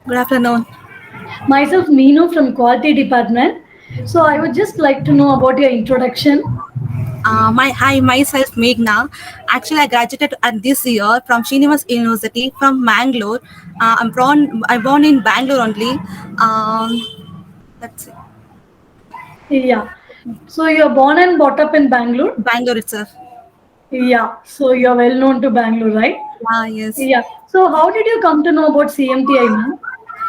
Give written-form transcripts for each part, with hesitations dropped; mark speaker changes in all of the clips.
Speaker 1: Good afternoon.
Speaker 2: Myself, Meenu from Quality Department. So I would just like to know about your introduction.
Speaker 1: Hi, myself Meghna. Actually, I graduated at this year from Srinivas University from Mangalore. I'm born in Bangalore only. That's it.
Speaker 2: Yeah. So you're born and brought up in Bangalore.
Speaker 1: Bangalore itself.
Speaker 2: Yeah. So you're well known to Bangalore, right?
Speaker 1: Yes.
Speaker 2: Yeah. So how did you come to know about CMTI, ma'am?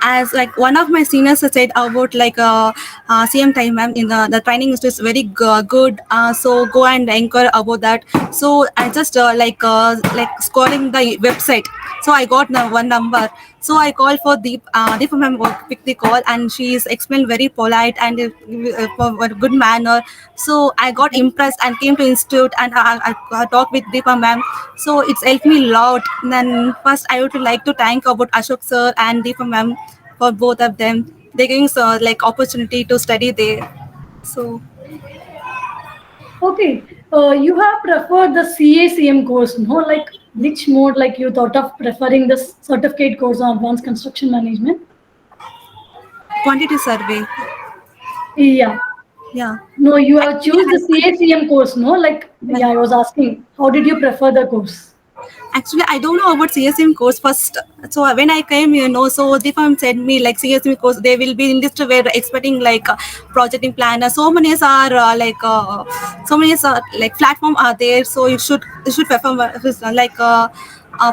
Speaker 1: As like one of my seniors said about like CM time ma'am in the training is very good, so go and inquire about that. So I just like scrolling the website, so I got one number. So I called for Deep ma'am pick the call, and she is explained very polite and for a good manner. So I got
Speaker 2: Okay.
Speaker 1: impressed and came to institute, and I talked with Deepa ma'am. So it's helped me a lot. Then first I would like to thank about Ashok sir and Deepa ma'am for both of them. They're giving so like opportunity to study there. So
Speaker 2: Okay. You have preferred the CACM course, no? Like which mode, like you thought of preferring this certificate course on advanced construction management?
Speaker 1: quantity survey.
Speaker 2: Yeah.
Speaker 1: Yeah.
Speaker 2: No, you have
Speaker 1: Actually,
Speaker 2: choose the CACM course, no? Like, yeah, I was asking, how did you prefer the course?
Speaker 1: I don't know about CSM course first. So when I came, so the firm said me like CSM course, they will be in this where expecting like projecting planner. So many are like platform are there. So you should perform like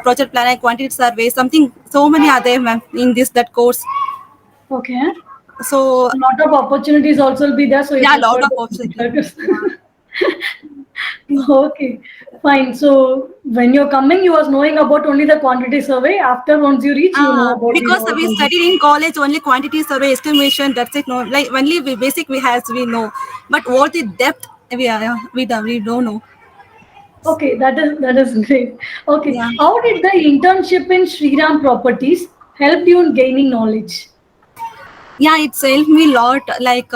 Speaker 1: project planner, quantity survey, something. So many are there, ma'am, in this that course.
Speaker 2: Okay.
Speaker 1: So
Speaker 2: A lot of opportunities also will be there, so you
Speaker 1: yeah, a lot
Speaker 2: prefer
Speaker 1: of
Speaker 2: the
Speaker 1: options.
Speaker 2: computer course.
Speaker 1: Yeah.
Speaker 2: Okay, fine. So when you're coming, you was knowing about only the quantity survey. After once you reach, you know about these
Speaker 1: Because
Speaker 2: all
Speaker 1: we
Speaker 2: concepts.
Speaker 1: studied in college only quantity survey estimation. That's it. No, like only we basic we has we know, but what the depth we don't know.
Speaker 2: Okay, that is great. Okay,
Speaker 1: Yeah.
Speaker 2: how did the internship in Shriram Properties help you in gaining knowledge?
Speaker 1: Yeah, it's helped me a lot, like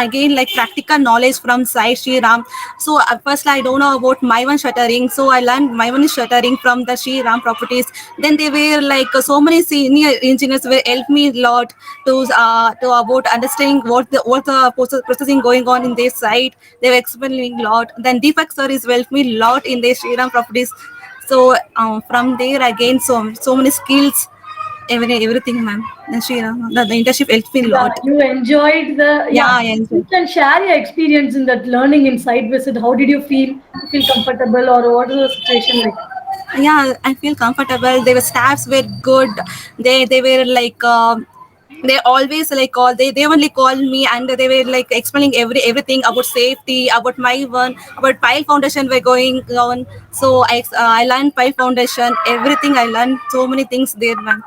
Speaker 1: again like practical knowledge from Sai Shri Ram. So at first I don't know about my one shuttering, so I learned my one is shuttering from the Shri Ram properties. Then they were like so many senior engineers will help me a lot to about understanding what the processing going on in their site. They were explaining a lot. Then Deepak sir is helped me a lot in their Shri Ram properties. So from there again so many skills, everything, ma'am. The internship helped me a
Speaker 2: Yeah,
Speaker 1: lot.
Speaker 2: you enjoyed the
Speaker 1: Yeah,
Speaker 2: yeah.
Speaker 1: I
Speaker 2: You
Speaker 1: enjoyed.
Speaker 2: can share your experience in that learning in site visit. How did you feel? You feel comfortable or what is the situation like?
Speaker 1: Yeah, I feel comfortable. Their staffs were good. They were like they always like they only called me, and they were like explaining everything about safety, about my one, about pile foundation we're going on. So I learned pile foundation, everything. I learned so many things there, ma'am.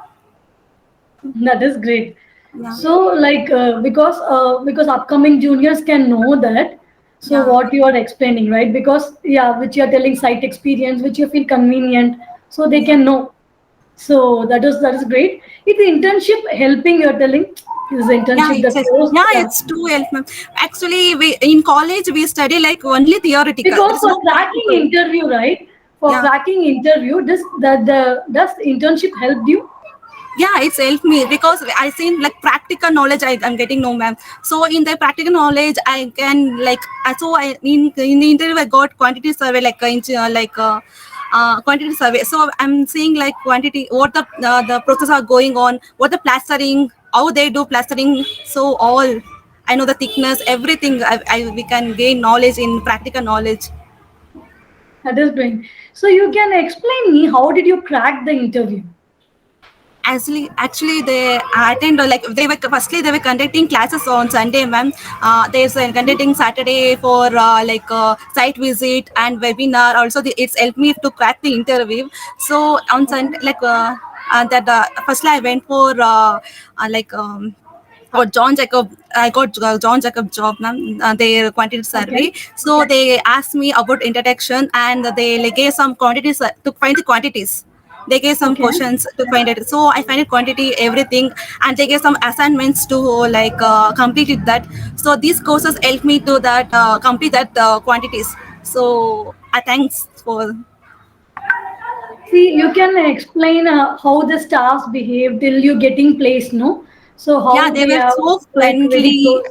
Speaker 2: That is great.
Speaker 1: Yeah,
Speaker 2: So, like, because upcoming juniors can know that. So,
Speaker 1: yeah,
Speaker 2: what you are explaining, right? Because yeah, which you are telling site experience, which you feel convenient, so they
Speaker 1: yeah.
Speaker 2: can know. So that is great. Is the internship helping? You're telling is the
Speaker 1: Yeah,
Speaker 2: internship the
Speaker 1: it's just,
Speaker 2: course?
Speaker 1: yeah,
Speaker 2: Yeah.
Speaker 1: it's too help, ma'am. Actually, we in college we study like only theoretical.
Speaker 2: Because
Speaker 1: There's
Speaker 2: for
Speaker 1: no
Speaker 2: cracking
Speaker 1: practical.
Speaker 2: interview, right? For
Speaker 1: Yeah,
Speaker 2: cracking interview, does the internship helped you?
Speaker 1: yeah, it's helped me because I seen like practical knowledge. I'm getting no, ma'am. So in the practical knowledge, I can like so I in the interview I got quantity survey quantity survey. So I'm seeing like quantity what the process are going on, what the plastering, how they do plastering. So all I know the thickness, everything. We can gain knowledge in practical knowledge.
Speaker 2: That is great. So you can explain me how did you crack the interview?
Speaker 1: Actually, they attend like they were conducting classes on Sunday, ma'am. There's conducting Saturday for site visit and webinar. Also, it's helped me to crack the interview. So on
Speaker 2: Okay.
Speaker 1: Sunday, that firstly I went for like. Or John Jacob, I got John Jacob job, ma'am. Their quantity survey.
Speaker 2: Okay.
Speaker 1: So they asked me about introduction, and they like, gave some quantities to find the quantities. They gave some
Speaker 2: Okay.
Speaker 1: questions to find it. So I find it quantity everything, and they gave some assignments to complete it that. So these courses helped me to that complete that quantities. So I thanks for.
Speaker 2: See, you can explain how the staffs behave till you getting placed, no? So
Speaker 1: Yeah,
Speaker 2: how
Speaker 1: they
Speaker 2: they
Speaker 1: were
Speaker 2: are
Speaker 1: so
Speaker 2: like very
Speaker 1: friendly.
Speaker 2: close.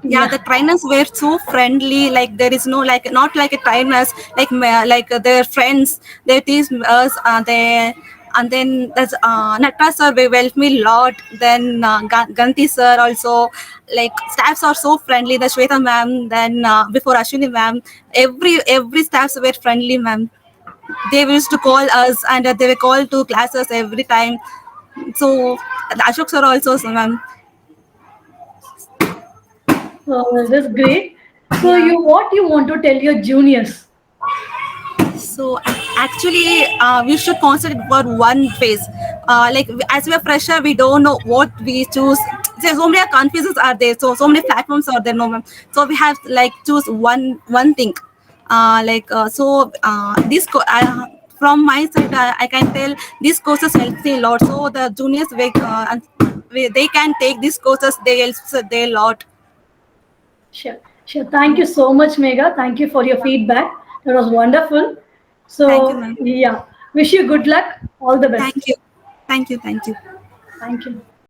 Speaker 1: Yeah,
Speaker 2: Yeah,
Speaker 1: the trainers were so friendly. Like there is no like not like a trainers like their friends. They teach us. They and then there's Natra sir will help me a lot. Then Ganti sir also, like staffs are so friendly. The Shweta ma'am, then before Ashwini ma'am, every staffs were friendly ma'am. They used to call us and they were called to classes every time. So Ashok sir also, so ma'am.
Speaker 2: that's great. So
Speaker 1: Yeah.
Speaker 2: you what you want to tell your juniors?
Speaker 1: So actually, we should concentrate for one phase. Like as we are fresher, we don't know what we choose. There's so many confusions are there. So many platforms are there. No, ma'am. So we have to, like choose one thing. This from my side, I can tell these courses help me a lot. So the juniors they can take these courses. They help they a lot.
Speaker 2: Sure, sure. Thank you so much, Megha. Thank you for your feedback. That was wonderful.
Speaker 1: Thank you,
Speaker 2: So
Speaker 1: ma'am.
Speaker 2: yeah, wish you good luck. All the best.
Speaker 1: Thank you. Thank you. Thank you.
Speaker 2: Thank you.